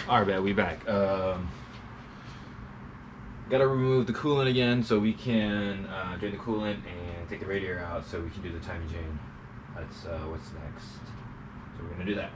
Alright, bet we back. Gotta remove the coolant again so we can drain the coolant and take the radiator out so we can do the timing chain. That's what's next. So we're gonna do that.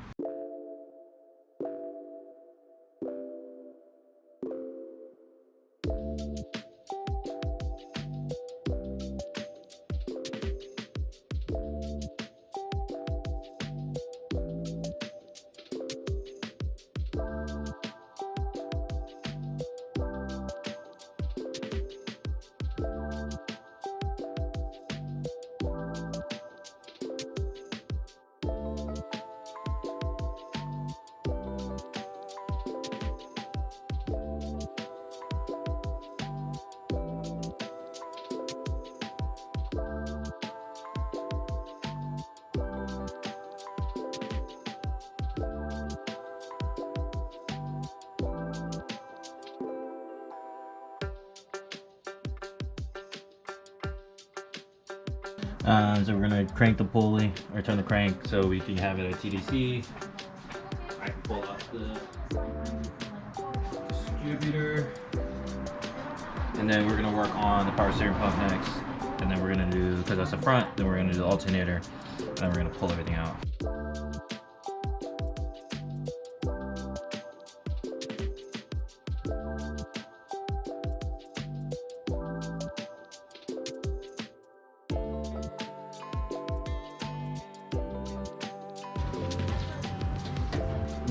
So we're gonna crank the pulley or turn the crank so we can have it at TDC. I can pull out the distributor, and then we're gonna work on the power steering pump next. And then we're gonna do, because that's the front, then we're gonna do the alternator, and then we're gonna pull everything out.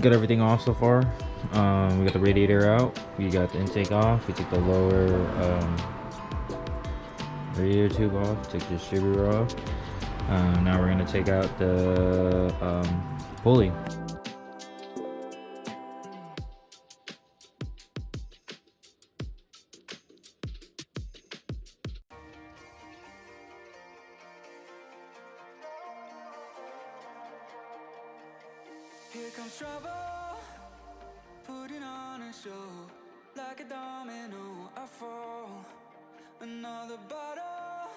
Got everything off so far. We got the radiator out, we got the intake off, we took the lower radiator tube off, took the distributor off. Now we're gonna take out the pulley. Here comes trouble, putting on a show. Like a domino, I fall. Another bottle,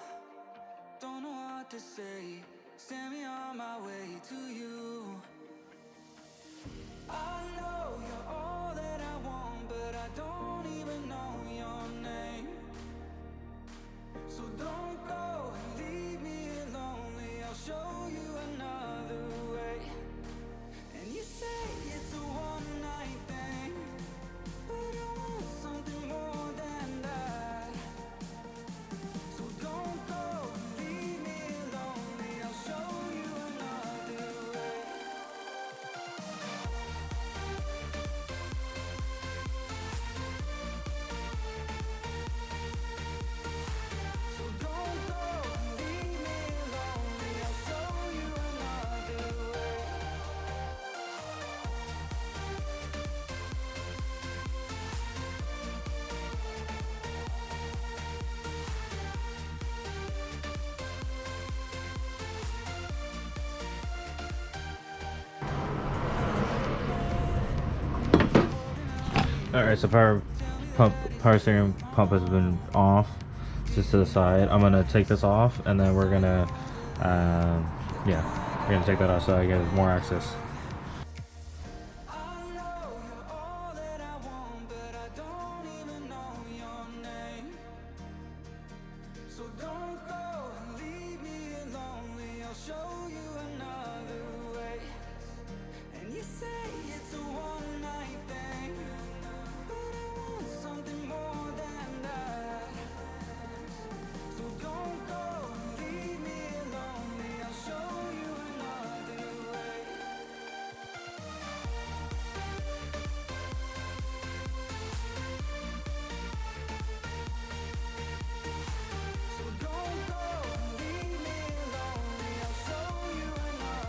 don't know what to say. Send me on my way to you. I know you're all that I want, but I don't even know your name. So don't go and leave me lonely. I'll show you another way. And you say it's a one-night thing, but I want something more than that. So don't go and leave me lonely. I'll show you another way. So don't go and leave me lonely. I'll show you another way. Alright, so power steering pump has been off, just to the side. I'm gonna take this off, and then we're gonna yeah, we're gonna take that off so I get more access. I know you're all that I want, but I don't even know your name. So don't go and leave me lonely. I'll show you another way. And you say it's a one-night thing, but I want something more than that. So don't go and leave me lonely. I'll show you another way. So don't go and leave me lonely. I'll show you another way.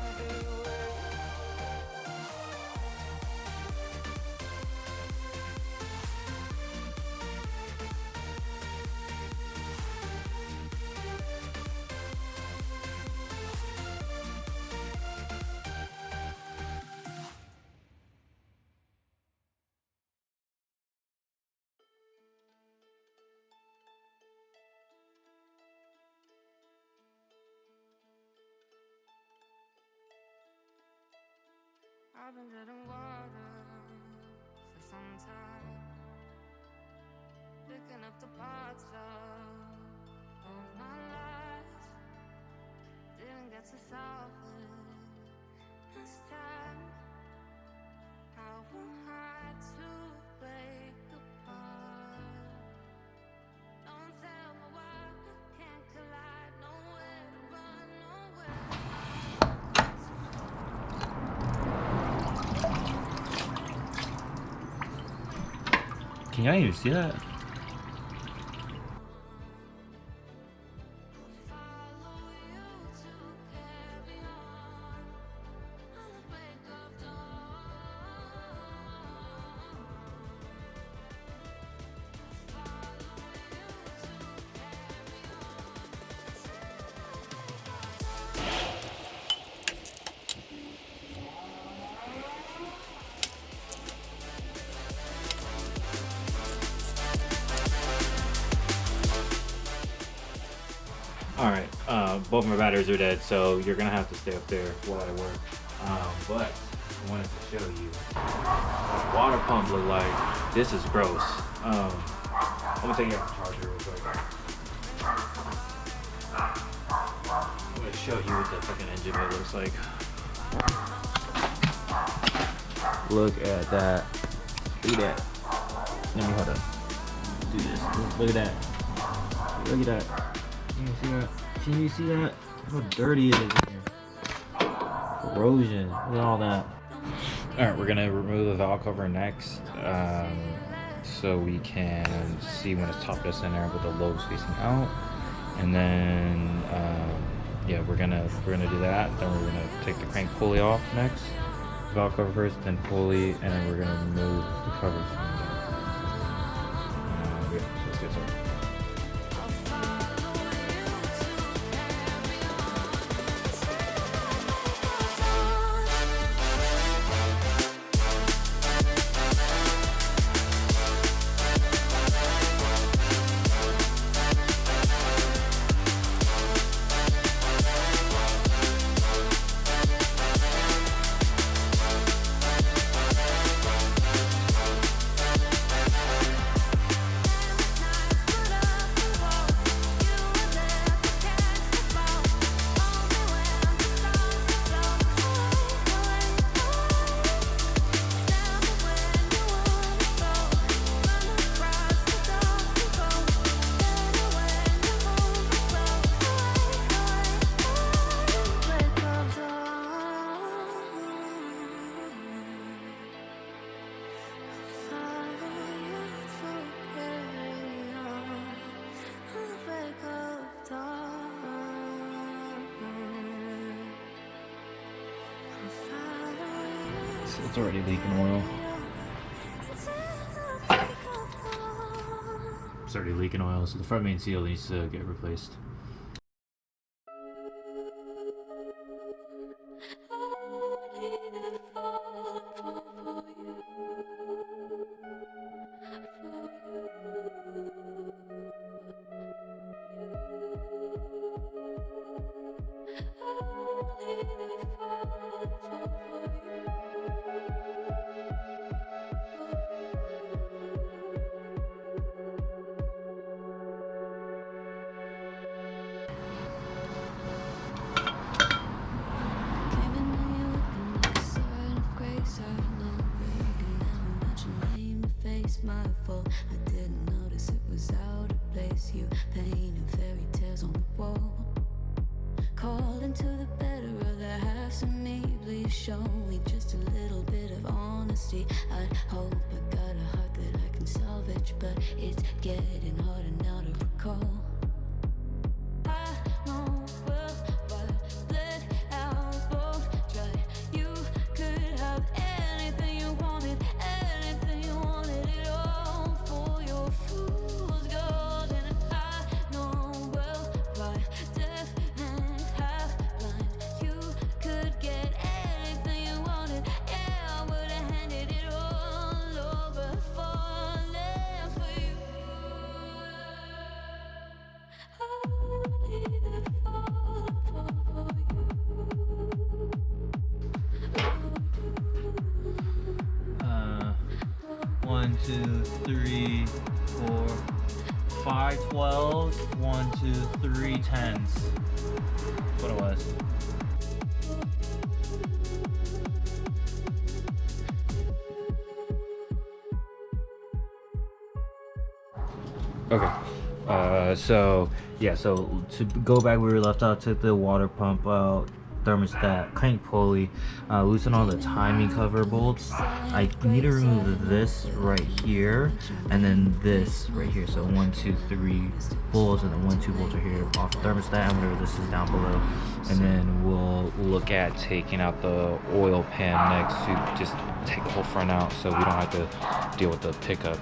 I've been treading water that's 1,000 this time. I won't hide to break apart. Don't tell me why we can't collide. Nowhere to run, nowhere to Can y'all even see that? follow you to carry on. On the break of dawn. Follow you to carry All right, both my batteries are dead, so you're gonna have to stay up there while I work. But I wanted to show you what a water pump look like. This is gross. I'm gonna take you out the charger real quick. I'm gonna show you what the fucking engine bay looks like. Look at that. Look at that. Let me hold on. Do this. Look at that. Look at that. Can you see that? Can you see that? How dirty it is in here. Corrosion. Look at all that. Alright, we're gonna remove the valve cover next. So we can see when it's top dead center with the lobes facing out. And then yeah, we're gonna do that. Then we're gonna take the crank pulley off next. Valve cover first, then pulley, and then we're gonna remove the covers from that. Yeah, so let's get started. It's already leaking oil. It's already leaking oil, so the front main seal needs to get replaced. My fault, I didn't notice it was out of place. You painting fairy tales on the wall, calling to the better of the halves of me. Please show me just a little bit of honesty. I hope I got a heart that I can salvage, but it's getting harder now to recall. I know well, but let out both dry. You could have anything you wanted, anything you wanted at all for your fool's gold. And I know well, by deaf and half blind, you could get anything you wanted. Yeah, I would have handed it all over, falling for you. Only the fall for you. 1, 2, 3, 4, 5 12s, 1, 2, 3 10s. What it was. Okay. So yeah, so to go back where we left out, took the water pump out, thermostat, crank pulley, loosen all the timing cover bolts. I need to remove this right here, and then this right here. So 1, 2, 3 bolts, and then 1, 2 bolts are here off the thermostat, and whatever this is down below. And then we'll look at taking out the oil pan next to just take the whole front out, so we don't have to deal with the pickup.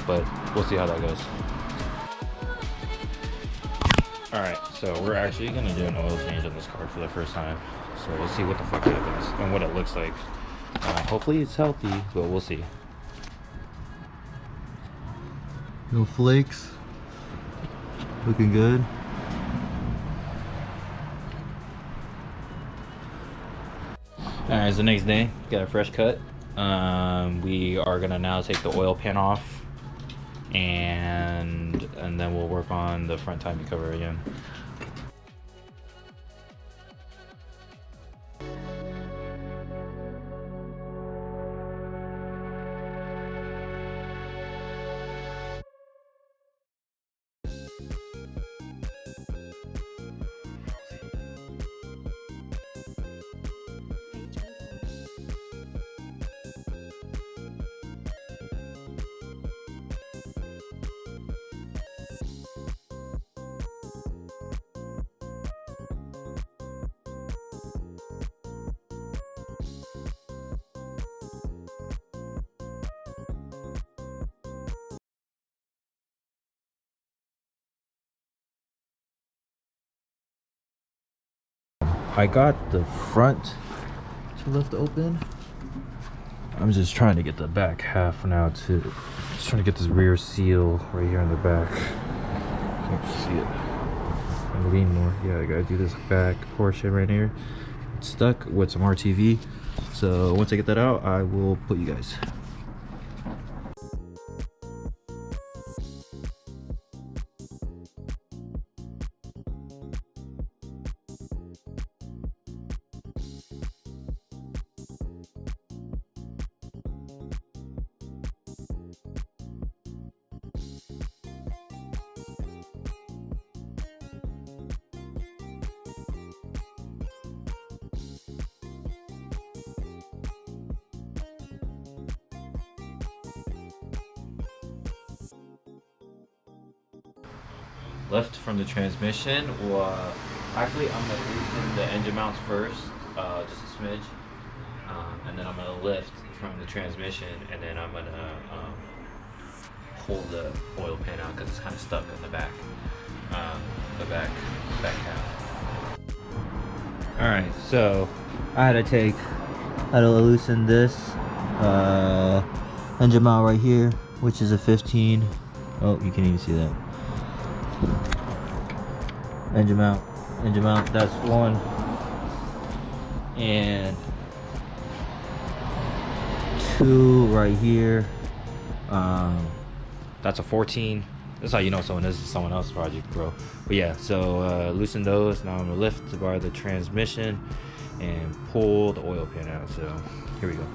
But we'll see how that goes. Alright, so we're actually gonna do an oil change on this car for the first time. So we'll see what the fuck happens and what it looks like. Hopefully it's healthy, but we'll see. No flakes. Looking good. Alright, it's the next day. Got a fresh cut. We are gonna now take the oil pan off, and then we'll work on the front timing cover again. I got the front to lift open. I'm just trying to get the back half now too. Just trying to get this rear seal right here in the back. Can't see it. I lean more. Yeah, I gotta do this back portion right here. It's stuck with some RTV. So once I get that out, I will put you guys. Left from the transmission. Actually, I'm gonna loosen the engine mounts first, just a smidge, and then I'm gonna lift from the transmission, and then I'm gonna pull the oil pan out because it's kind of stuck in the back, the back half. All right, so I had to loosen this engine mount right here, which is a 15. Oh, you can even see that. Engine mount, that's one, and two right here. That's a 14. That's how you know this is someone else's project, bro. But yeah, so loosen those. Now I'm gonna lift the bar of the transmission and pull the oil pan out. So here we go.